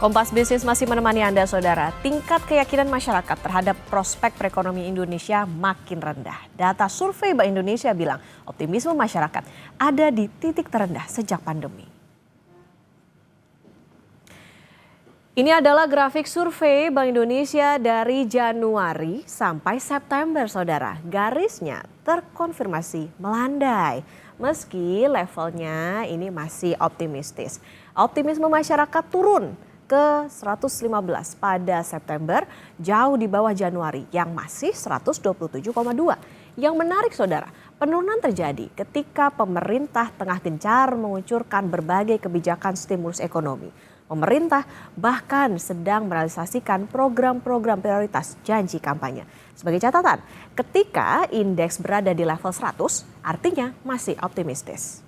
Kompas Bisnis masih menemani Anda, Saudara. Tingkat keyakinan masyarakat terhadap prospek perekonomian Indonesia makin rendah. Data survei Bank Indonesia bilang optimisme masyarakat ada di titik terendah sejak pandemi. Ini adalah grafik survei Bank Indonesia dari Januari sampai September, Saudara. Garisnya terkonfirmasi melandai. Meski levelnya ini masih optimistis. Optimisme masyarakat turun ke 115 pada September, jauh di bawah Januari yang masih 127,2. Yang menarik, Saudara, penurunan terjadi ketika pemerintah tengah gencar mengucurkan berbagai kebijakan stimulus ekonomi. Pemerintah bahkan sedang merealisasikan program-program prioritas janji kampanye. Sebagai catatan, ketika indeks berada di level 100, artinya masih optimistis.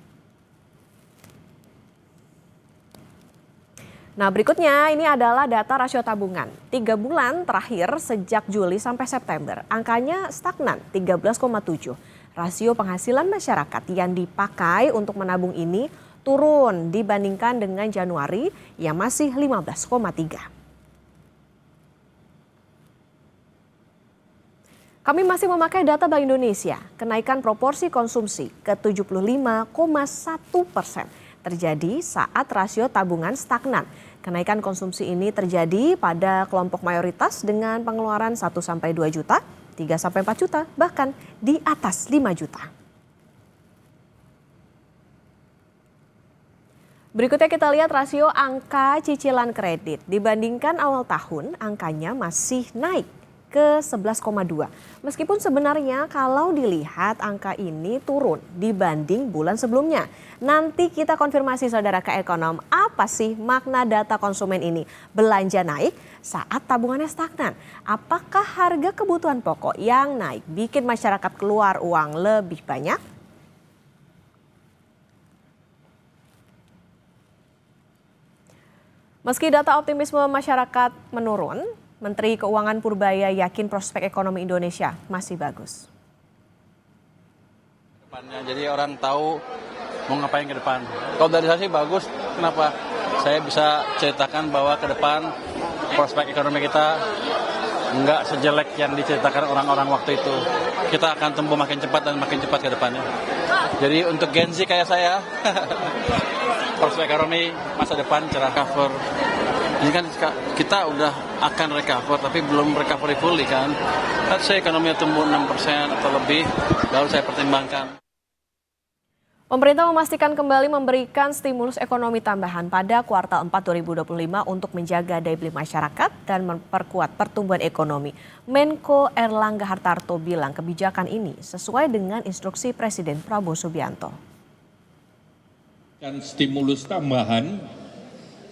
Nah, berikutnya ini adalah data rasio tabungan. 3 bulan terakhir sejak Juli sampai September, angkanya stagnan 13,7. Rasio penghasilan masyarakat yang dipakai untuk menabung ini turun dibandingkan dengan Januari yang masih 15,3. Kami masih memakai data Bank Indonesia, kenaikan proporsi konsumsi ke 75,1% terjadi saat rasio tabungan stagnan. Kenaikan konsumsi ini terjadi pada kelompok mayoritas dengan pengeluaran 1-2 juta, 3-4 juta, bahkan di atas 5 juta. Berikutnya kita lihat rasio angka cicilan kredit. Dibandingkan awal tahun, angkanya masih naik ke 11,2. Meskipun sebenarnya kalau dilihat angka ini turun dibanding bulan sebelumnya. Nanti kita konfirmasi, Saudara, ke ekonom, apa sih makna data konsumen ini? Belanja naik saat tabungannya stagnan. Apakah harga kebutuhan pokok yang naik bikin masyarakat keluar uang lebih banyak? Meski data optimisme masyarakat menurun, Menteri Keuangan Purbaya yakin prospek ekonomi Indonesia masih bagus. Jadi orang tahu mau ngapain ke depan. Kalau dari saya sih bagus, kenapa? Saya bisa ceritakan bahwa ke depan prospek ekonomi kita nggak sejelek yang diceritakan orang-orang waktu itu. Kita akan tumbuh makin cepat dan makin cepat ke depannya. Jadi untuk Gen Z kayak saya, prospek ekonomi masa depan cerah. Cover. Ini kan kita udah akan recover tapi belum recovery fully kan. Saya ekonominya tumbuh 6% atau lebih, baru saya pertimbangkan. Pemerintah memastikan kembali memberikan stimulus ekonomi tambahan pada kuartal 4 2025 untuk menjaga daya beli masyarakat dan memperkuat pertumbuhan ekonomi. Menko Erlangga Hartarto bilang kebijakan ini sesuai dengan instruksi Presiden Prabowo Subianto. Dan stimulus tambahan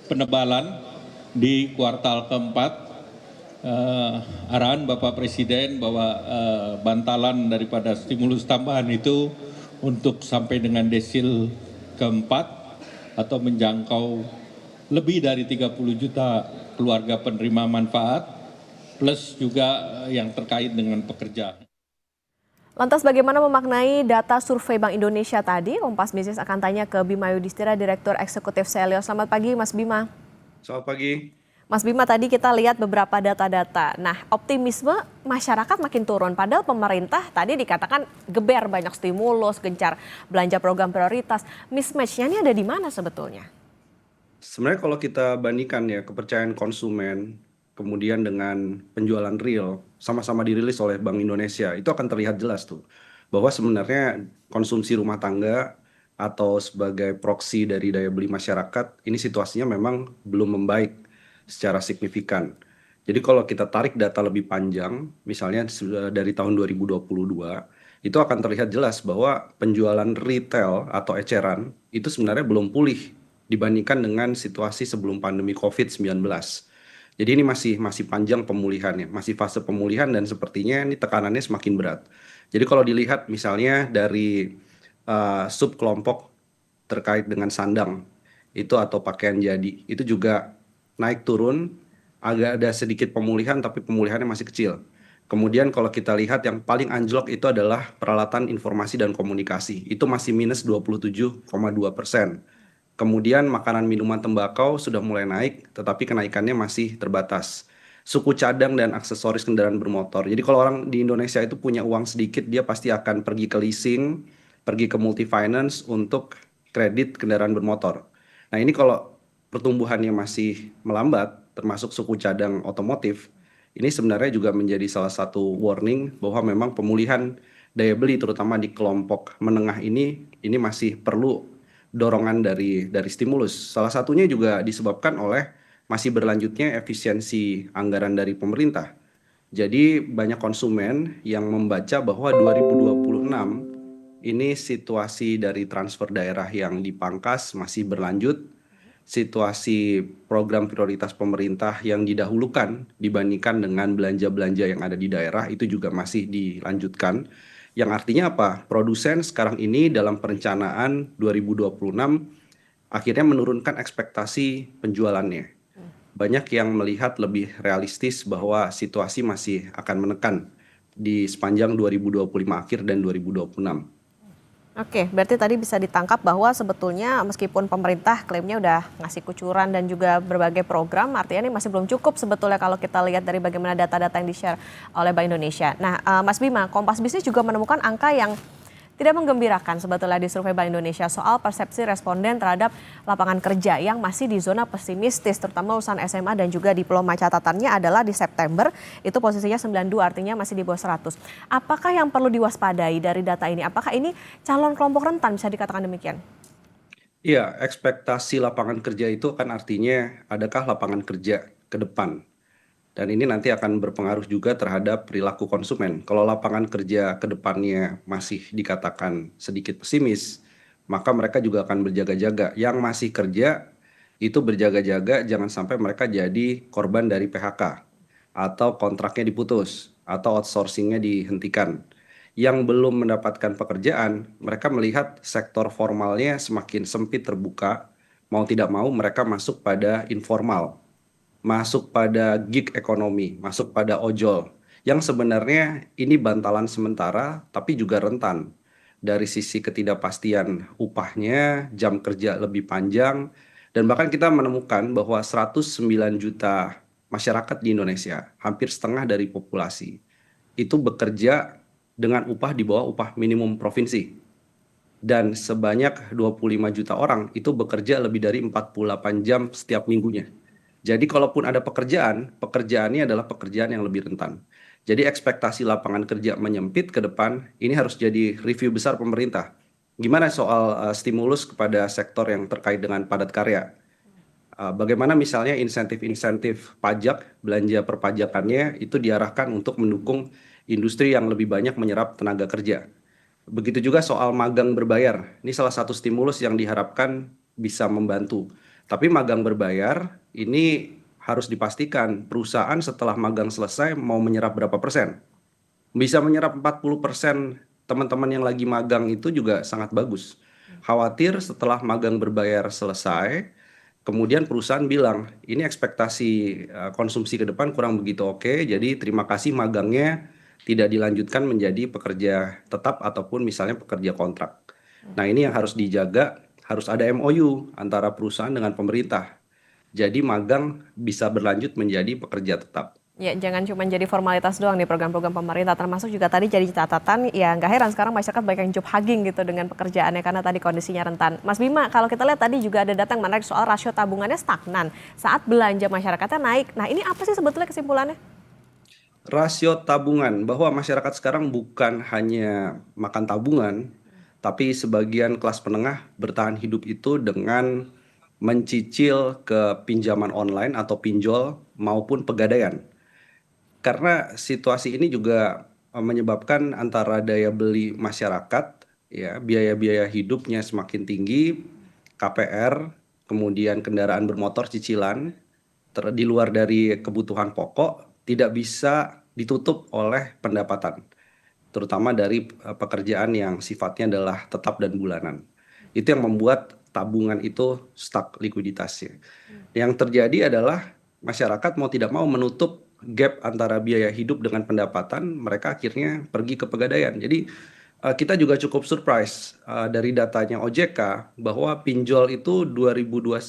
penebalan di kuartal keempat, arahan Bapak Presiden bahwa bantalan daripada stimulus tambahan itu untuk sampai dengan desil keempat atau menjangkau lebih dari 30 juta keluarga penerima manfaat, plus juga yang terkait dengan pekerja. Lantas bagaimana memaknai data survei Bank Indonesia tadi? Kompas Bisnis akan tanya ke Bima Yudhistira, Direktur Eksekutif Selyo. Selamat pagi, Mas Bima. Selamat pagi. Mas Bima, tadi kita lihat beberapa data-data. Nah, optimisme masyarakat makin turun. Padahal pemerintah tadi dikatakan geber banyak stimulus, gencar belanja program prioritas. Mismatch-nya ini ada di mana sebetulnya? Sebenarnya kalau kita bandingkan ya kepercayaan konsumen, kemudian dengan penjualan real, sama-sama dirilis oleh Bank Indonesia, itu akan terlihat jelas tuh. Bahwa sebenarnya konsumsi rumah tangga atau sebagai proksi dari daya beli masyarakat, ini situasinya memang belum membaik secara signifikan. Jadi kalau kita tarik data lebih panjang, misalnya dari tahun 2022, itu akan terlihat jelas bahwa penjualan retail atau eceran itu sebenarnya belum pulih dibandingkan dengan situasi sebelum pandemi COVID-19. Jadi ini masih panjang pemulihannya, masih fase pemulihan dan sepertinya ini tekanannya semakin berat. Jadi kalau dilihat misalnya dari subkelompok terkait dengan sandang itu atau pakaian jadi, itu juga naik turun, agak ada sedikit pemulihan tapi pemulihannya masih kecil. Kemudian kalau kita lihat yang paling anjlok itu adalah peralatan informasi dan komunikasi, itu masih minus 27,2%. Kemudian makanan minuman tembakau sudah mulai naik, tetapi kenaikannya masih terbatas. Suku cadang dan aksesoris kendaraan bermotor. Jadi kalau orang di Indonesia itu punya uang sedikit, dia pasti akan pergi ke leasing, pergi ke multi finance untuk kredit kendaraan bermotor. Nah ini kalau pertumbuhannya masih melambat, termasuk suku cadang otomotif, ini sebenarnya juga menjadi salah satu warning bahwa memang pemulihan daya beli terutama di kelompok menengah ini masih perlu dorongan dari stimulus. Salah satunya juga disebabkan oleh masih berlanjutnya efisiensi anggaran dari pemerintah. Jadi banyak konsumen yang membaca bahwa 2026 ini situasi dari transfer daerah yang dipangkas masih berlanjut, situasi program prioritas pemerintah yang didahulukan dibandingkan dengan belanja-belanja yang ada di daerah itu juga masih dilanjutkan. Yang artinya apa? Produsen sekarang ini dalam perencanaan 2026 akhirnya menurunkan ekspektasi penjualannya. Banyak yang melihat lebih realistis bahwa situasi masih akan menekan di sepanjang 2025 akhir dan 2026. Oke, berarti tadi bisa ditangkap bahwa sebetulnya meskipun pemerintah klaimnya udah ngasih kucuran dan juga berbagai program, artinya ini masih belum cukup sebetulnya kalau kita lihat dari bagaimana data-data yang di-share oleh Bank Indonesia. Nah, Mas Bima, Kompas Bisnis juga menemukan angka yang tidak menggembirakan sebetulnya di survei Bank Indonesia soal persepsi responden terhadap lapangan kerja yang masih di zona pesimistis, terutama lulusan SMA dan juga diploma. Catatannya adalah di September itu posisinya 92, artinya masih di bawah 100. Apakah yang perlu diwaspadai dari data ini? Apakah ini calon kelompok rentan, bisa dikatakan demikian? Iya, ekspektasi lapangan kerja itu kan artinya adakah lapangan kerja ke depan. Dan ini nanti akan berpengaruh juga terhadap perilaku konsumen. Kalau lapangan kerja ke depannya masih dikatakan sedikit pesimis, maka mereka juga akan berjaga-jaga. Yang masih kerja itu berjaga-jaga jangan sampai mereka jadi korban dari PHK atau kontraknya diputus atau outsourcingnya dihentikan. Yang belum mendapatkan pekerjaan, mereka melihat sektor formalnya semakin sempit terbuka, mau tidak mau mereka masuk pada informal, masuk pada gig ekonomi, masuk pada ojol, yang sebenarnya ini bantalan sementara tapi juga rentan dari sisi ketidakpastian upahnya, jam kerja lebih panjang, dan bahkan kita menemukan bahwa 109 juta masyarakat di Indonesia, hampir setengah dari populasi, itu bekerja dengan upah di bawah upah minimum provinsi. Dan sebanyak 25 juta orang itu bekerja lebih dari 48 jam setiap minggunya. Jadi kalaupun ada pekerjaan, pekerjaannya adalah pekerjaan yang lebih rentan. Jadi ekspektasi lapangan kerja menyempit ke depan, ini harus jadi review besar pemerintah. Gimana soal stimulus kepada sektor yang terkait dengan padat karya? Bagaimana misalnya insentif-insentif pajak, belanja perpajakannya itu diarahkan untuk mendukung industri yang lebih banyak menyerap tenaga kerja. Begitu juga soal magang berbayar. Ini salah satu stimulus yang diharapkan bisa membantu. Tapi magang berbayar ini harus dipastikan perusahaan setelah magang selesai mau menyerap berapa persen. Bisa menyerap 40% teman-teman yang lagi magang itu juga sangat bagus. Khawatir setelah magang berbayar selesai, kemudian perusahaan bilang, ini ekspektasi konsumsi ke depan kurang begitu oke, jadi terima kasih magangnya tidak dilanjutkan menjadi pekerja tetap ataupun misalnya pekerja kontrak. Nah ini yang harus dijaga, harus ada MOU antara perusahaan dengan pemerintah. Jadi magang bisa berlanjut menjadi pekerja tetap. Ya, jangan cuma jadi formalitas doang nih program-program pemerintah, termasuk juga tadi jadi catatan, ya nggak heran sekarang masyarakat banyak yang job hugging gitu dengan pekerjaannya karena tadi kondisinya rentan. Mas Bima, kalau kita lihat tadi juga ada data yang menarik soal rasio tabungannya stagnan saat belanja masyarakatnya naik. Nah ini apa sih sebetulnya kesimpulannya? Rasio tabungan, bahwa masyarakat sekarang bukan hanya makan tabungan, tapi sebagian kelas menengah bertahan hidup itu dengan mencicil ke pinjaman online atau pinjol maupun pegadaian. Karena situasi ini juga menyebabkan antara daya beli masyarakat, ya, biaya-biaya hidupnya semakin tinggi, KPR, kemudian kendaraan bermotor cicilan, di luar dari kebutuhan pokok, tidak bisa ditutup oleh pendapatan, terutama dari pekerjaan yang sifatnya adalah tetap dan bulanan. Itu yang membuat tabungan itu stuck likuiditasnya. Yang terjadi adalah masyarakat mau tidak mau menutup gap antara biaya hidup dengan pendapatan, mereka akhirnya pergi ke pegadaian. Jadi Kita juga cukup surprise dari datanya OJK bahwa pinjol itu 2021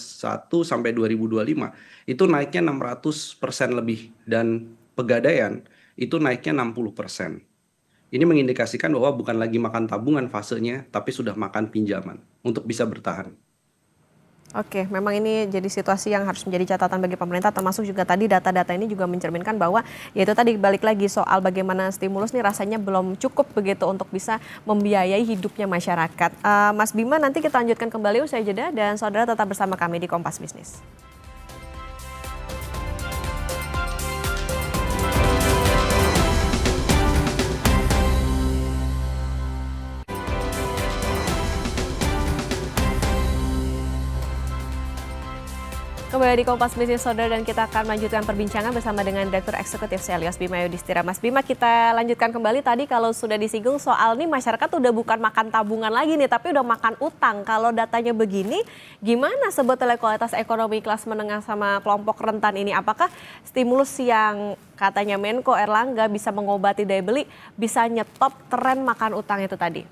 sampai 2025 itu naiknya 600% lebih dan pegadaian itu naiknya 60%. Ini mengindikasikan bahwa bukan lagi makan tabungan fasenya, tapi sudah makan pinjaman untuk bisa bertahan. Oke, memang ini jadi situasi yang harus menjadi catatan bagi pemerintah, termasuk juga tadi data-data ini juga mencerminkan bahwa yaitu tadi balik lagi soal bagaimana stimulus nih rasanya belum cukup begitu untuk bisa membiayai hidupnya masyarakat. Mas Bima, nanti kita lanjutkan kembali usai jeda dan saudara tetap bersama kami di Kompas Bisnis. Kembali di Kompas Bisnis Saudara dan kita akan melanjutkan perbincangan bersama dengan Direktur Eksekutif Selyos Bima Yudhistira. Mas Bima, kita lanjutkan kembali tadi kalau sudah disinggung soal nih masyarakat udah bukan makan tabungan lagi nih tapi udah makan utang. Kalau datanya begini, gimana sebetulnya kualitas ekonomi kelas menengah sama kelompok rentan ini? Apakah stimulus yang katanya Menko Erlangga bisa mengobati daya beli bisa nyetop tren makan utang itu tadi?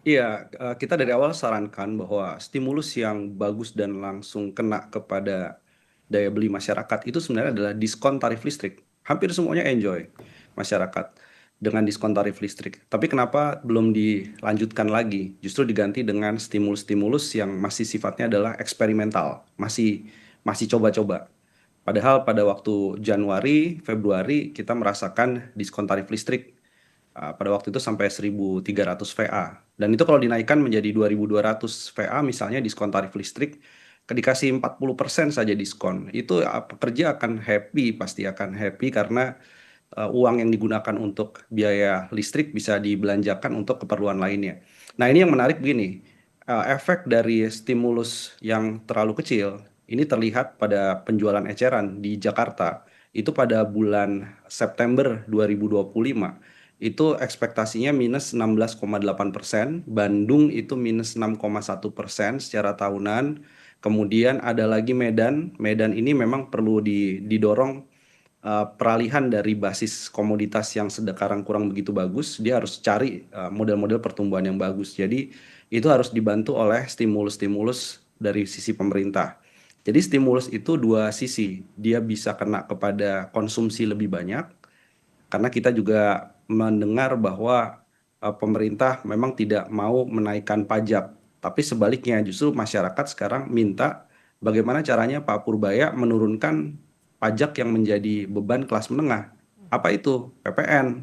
Iya, kita dari awal sarankan bahwa stimulus yang bagus dan langsung kena kepada daya beli masyarakat itu sebenarnya adalah diskon tarif listrik. Hampir semuanya enjoy masyarakat dengan diskon tarif listrik. Tapi kenapa belum dilanjutkan lagi? Justru diganti dengan stimulus-stimulus yang masih sifatnya adalah eksperimental, masih coba-coba. Padahal pada waktu Januari, Februari kita merasakan diskon tarif listrik pada waktu itu sampai 1.300 VA. Dan itu kalau dinaikkan menjadi 2.200 VA misalnya diskon tarif listrik, dikasih 40% saja diskon. Itu pekerja akan happy, pasti akan happy karena uang yang digunakan untuk biaya listrik bisa dibelanjakan untuk keperluan lainnya. Nah ini yang menarik begini, efek dari stimulus yang terlalu kecil, ini terlihat pada penjualan eceran di Jakarta. Itu pada bulan September 2025 itu ekspektasinya minus 16,8%, Bandung itu minus 6,1% secara tahunan. Kemudian ada lagi Medan ini memang perlu didorong peralihan dari basis komoditas yang sekarang kurang begitu bagus, dia harus cari model-model pertumbuhan yang bagus. Jadi itu harus dibantu oleh stimulus-stimulus dari sisi pemerintah. Jadi stimulus itu dua sisi, dia bisa kena kepada konsumsi lebih banyak, karena kita juga mendengar bahwa pemerintah memang tidak mau menaikkan pajak, tapi sebaliknya justru masyarakat sekarang minta bagaimana caranya Pak Purbaya menurunkan pajak yang menjadi beban kelas menengah. Apa itu? PPN.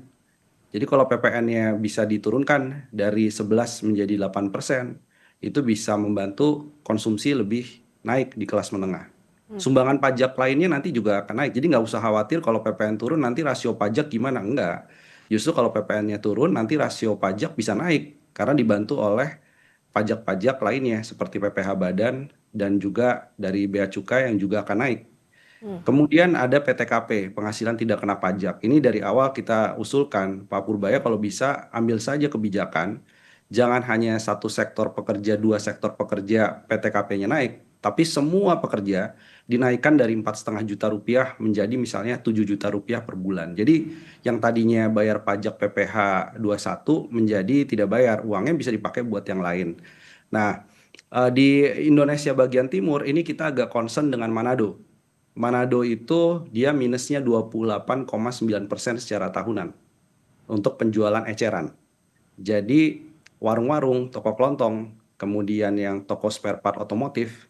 Jadi kalau PPN-nya bisa diturunkan dari 11 menjadi 8%, itu bisa membantu konsumsi lebih naik di kelas menengah. Sumbangan pajak lainnya nanti juga akan naik. Jadi nggak usah khawatir kalau PPN turun nanti rasio pajak gimana. Enggak. Justru kalau PPN-nya turun nanti rasio pajak bisa naik. Karena dibantu oleh pajak-pajak lainnya seperti PPh Badan dan juga dari Bea Cukai yang juga akan naik. Kemudian ada PTKP, penghasilan tidak kena pajak. Ini dari awal kita usulkan, Pak Purbaya kalau bisa ambil saja kebijakan, jangan hanya satu sektor pekerja, dua sektor pekerja PTKP-nya naik, tapi semua pekerja dinaikkan dari 4,5 juta rupiah menjadi misalnya 7 juta rupiah per bulan. Jadi yang tadinya bayar pajak PPh 21 menjadi tidak bayar, uangnya bisa dipakai buat yang lain. Nah, di Indonesia bagian timur ini kita agak concern dengan Manado. Manado itu dia minusnya 28,9% secara tahunan untuk penjualan eceran. Jadi warung-warung, toko kelontong, kemudian yang toko spare part otomotif,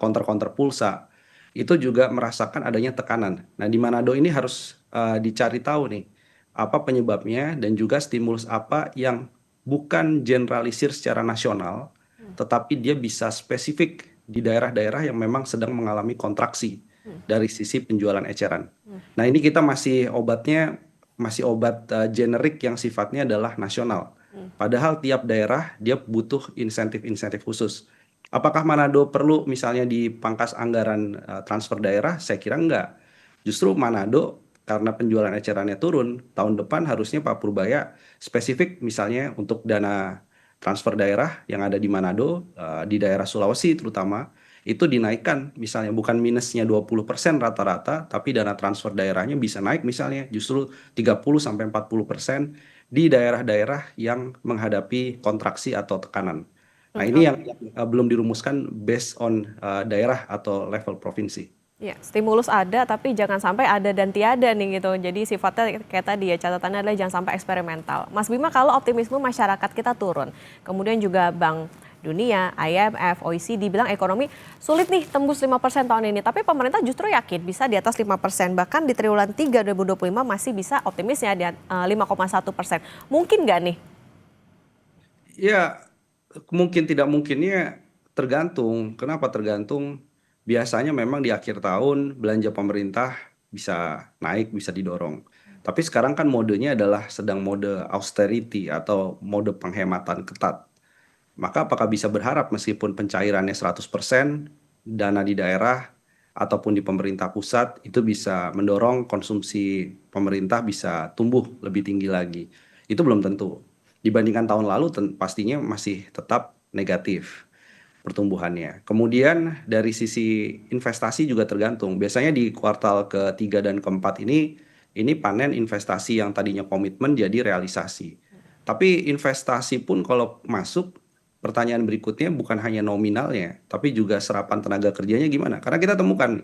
counter-counter pulsa, itu juga merasakan adanya tekanan. Nah di Manado ini harus dicari tahu nih, apa penyebabnya dan juga stimulus apa yang bukan generalisir secara nasional, tetapi dia bisa spesifik di daerah-daerah yang memang sedang mengalami kontraksi dari sisi penjualan eceran. Nah ini kita masih obatnya masih obat generik yang sifatnya adalah nasional. Padahal tiap daerah dia butuh insentif-insentif khusus. Apakah Manado perlu misalnya dipangkas anggaran transfer daerah? Saya kira enggak. Justru Manado karena penjualan ecerannya turun, tahun depan harusnya Pak Purbaya spesifik misalnya untuk dana transfer daerah yang ada di Manado, di daerah Sulawesi terutama, itu dinaikkan misalnya bukan minusnya 20% rata-rata, tapi dana transfer daerahnya bisa naik misalnya justru 30-40% di daerah-daerah yang menghadapi kontraksi atau tekanan. Nah, ini Oke. yang belum dirumuskan based on daerah atau level provinsi. Ya, stimulus ada tapi jangan sampai ada dan tiada nih gitu. Jadi sifatnya kayak tadi ya, catatannya adalah jangan sampai eksperimental. Mas Bima, kalau optimisme masyarakat kita turun, kemudian juga Bank Dunia, IMF, OECD bilang ekonomi sulit nih tembus 5% tahun ini. Tapi pemerintah justru yakin bisa di atas 5%. Bahkan di triwulan 3 2025 masih bisa optimisnya di 5,1%. Mungkin nggak nih? Ya, mungkin tidak mungkinnya tergantung. Kenapa tergantung? Biasanya memang di akhir tahun belanja pemerintah bisa naik, bisa didorong. Tapi sekarang kan modenya adalah sedang mode austerity atau mode penghematan ketat. Maka apakah bisa berharap meskipun pencairannya 100%, dana di daerah ataupun di pemerintah pusat itu bisa mendorong konsumsi pemerintah bisa tumbuh lebih tinggi lagi? Itu belum tentu. Dibandingkan tahun lalu pastinya masih tetap negatif pertumbuhannya. Kemudian dari sisi investasi juga tergantung. Biasanya di kuartal ketiga dan keempat ini panen investasi yang tadinya komitmen jadi realisasi. Tapi investasi pun kalau masuk, pertanyaan berikutnya bukan hanya nominalnya, tapi juga serapan tenaga kerjanya gimana? Karena kita temukan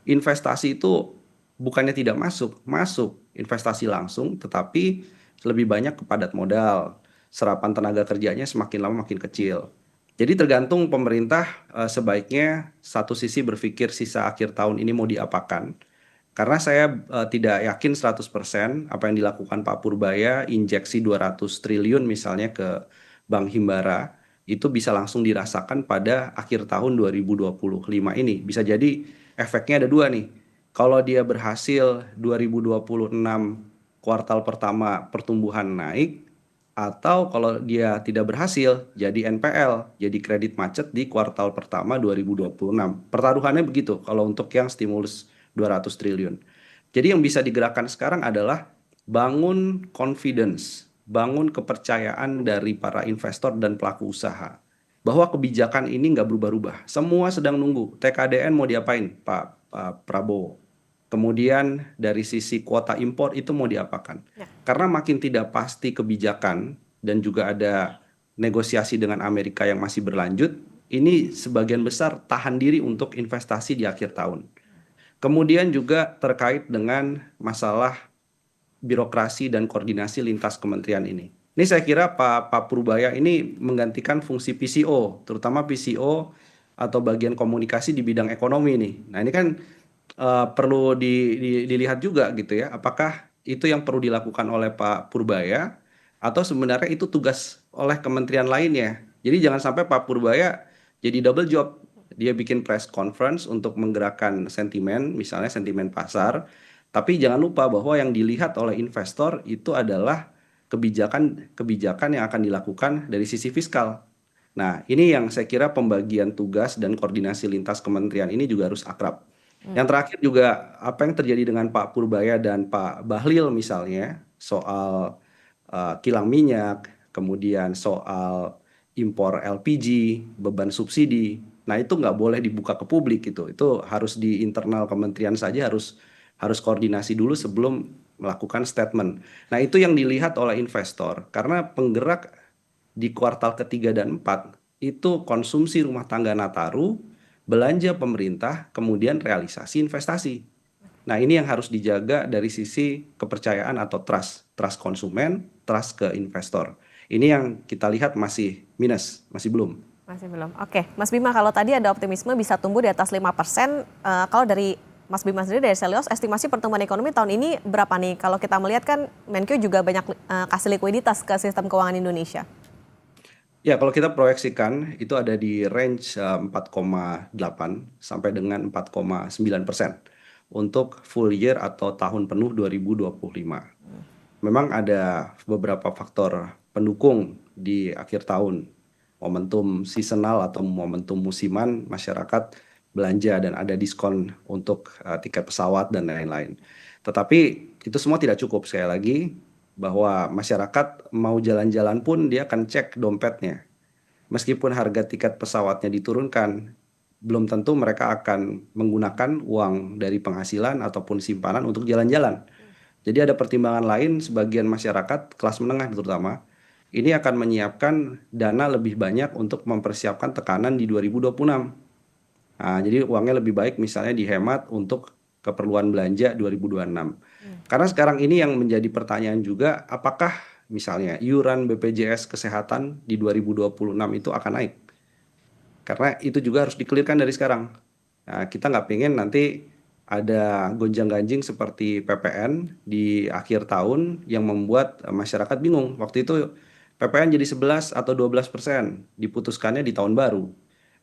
investasi itu bukannya tidak masuk, masuk investasi langsung, tetapi lebih banyak ke padat modal. Serapan tenaga kerjanya semakin lama makin kecil. Jadi tergantung pemerintah sebaiknya satu sisi berpikir sisa akhir tahun ini mau diapakan. Karena saya tidak yakin 100% apa yang dilakukan Pak Purbaya, injeksi 200 triliun misalnya ke Bank Himbara, itu bisa langsung dirasakan pada akhir tahun 2025 ini. Bisa jadi efeknya ada dua nih. Kalau dia berhasil 2026 kuartal pertama pertumbuhan naik, atau kalau dia tidak berhasil jadi NPL, jadi kredit macet di kuartal pertama 2026. Pertaruhannya begitu kalau untuk yang stimulus 200 triliun. Jadi yang bisa digerakkan sekarang adalah bangun confidence, bangun kepercayaan dari para investor dan pelaku usaha. Bahwa kebijakan ini nggak berubah-ubah. Semua sedang nunggu. TKDN mau diapain, Pak Prabowo? Kemudian dari sisi kuota impor itu mau diapakan? Ya. Karena makin tidak pasti kebijakan dan juga ada negosiasi dengan Amerika yang masih berlanjut, ini sebagian besar tahan diri untuk investasi di akhir tahun. Kemudian juga terkait dengan masalah birokrasi dan koordinasi lintas kementerian ini. Ini saya kira Pak Purbaya ini menggantikan fungsi PCO, terutama PCO atau bagian komunikasi di bidang ekonomi nih. Nah ini kan perlu dilihat juga gitu ya, apakah itu yang perlu dilakukan oleh Pak Purbaya atau sebenarnya itu tugas oleh kementerian lainnya. Jadi jangan sampai Pak Purbaya jadi double job. Dia bikin press conference untuk menggerakkan sentimen, misalnya sentimen pasar, tapi jangan lupa bahwa yang dilihat oleh investor itu adalah kebijakan yang akan dilakukan dari sisi fiskal. Nah, ini yang saya kira pembagian tugas dan koordinasi lintas kementerian ini juga harus akrab. Yang terakhir juga apa yang terjadi dengan Pak Purbaya dan Pak Bahlil misalnya soal kilang minyak, kemudian soal impor LPG, beban subsidi. Nah, itu nggak boleh dibuka ke publik gitu. Itu harus di internal kementerian saja harus koordinasi dulu sebelum melakukan statement. Nah, itu yang dilihat oleh investor karena penggerak di kuartal ketiga dan empat itu konsumsi rumah tangga Nataru, belanja pemerintah, kemudian realisasi investasi. Nah, ini yang harus dijaga dari sisi kepercayaan atau trust konsumen, trust ke investor. Ini yang kita lihat masih minus, masih belum. Masih belum. Oke, Mas Bima, kalau tadi ada optimisme bisa tumbuh di atas 5%, kalau dari Mas Bima sendiri dari Selios, estimasi pertumbuhan ekonomi tahun ini berapa nih? Kalau kita melihat kan Menkyu juga banyak kasih likuiditas ke sistem keuangan Indonesia. Ya, kalau kita proyeksikan itu ada di range 4,8 sampai dengan 4,9% untuk full year atau tahun penuh 2025. Memang ada beberapa faktor pendukung di akhir tahun. Momentum seasonal atau momentum musiman masyarakat belanja dan ada diskon untuk tiket pesawat dan lain-lain. Tetapi itu semua tidak cukup, sekali lagi bahwa masyarakat mau jalan-jalan pun dia akan cek dompetnya. Meskipun harga tiket pesawatnya diturunkan, belum tentu mereka akan menggunakan uang dari penghasilan ataupun simpanan untuk jalan-jalan. Jadi ada pertimbangan lain sebagian masyarakat kelas menengah terutama, ini akan menyiapkan dana lebih banyak untuk mempersiapkan tekanan di 2026. Nah, jadi uangnya lebih baik misalnya dihemat untuk keperluan belanja 2026. Karena sekarang ini yang menjadi pertanyaan juga, apakah misalnya iuran BPJS Kesehatan di 2026 itu akan naik? Karena itu juga harus dikelirkan dari sekarang. Nah, kita nggak pengen nanti ada gonjang-ganjing seperti PPN di akhir tahun yang membuat masyarakat bingung. Waktu itu PPN jadi 11 atau 12%, diputuskannya di tahun baru.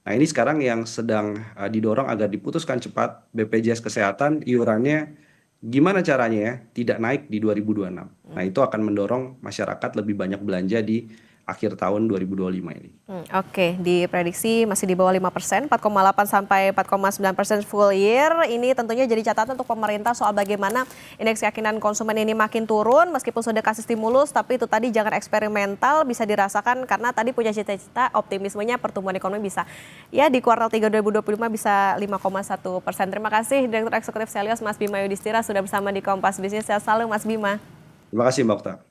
Nah, ini sekarang yang sedang didorong agar diputuskan cepat BPJS Kesehatan iurannya gimana caranya ya tidak naik di 2026. Nah, itu akan mendorong masyarakat lebih banyak belanja di akhir tahun 2025 ini. Oke, diprediksi masih di bawah 5%, 4,8 sampai 4,9% full year. Ini tentunya jadi catatan untuk pemerintah soal bagaimana indeks keyakinan konsumen ini makin turun meskipun sudah kasih stimulus, tapi itu tadi jangan eksperimental, bisa dirasakan karena tadi punya cita-cita optimismenya pertumbuhan ekonomi bisa ya di kuartal 3 2025 bisa 5,1%. Terima kasih Direktur Eksekutif Selios Mas Bima Yudhistira sudah bersama di Kompas Bisnis. Sehat selalu Mas Bima. Terima kasih Mbak Okta.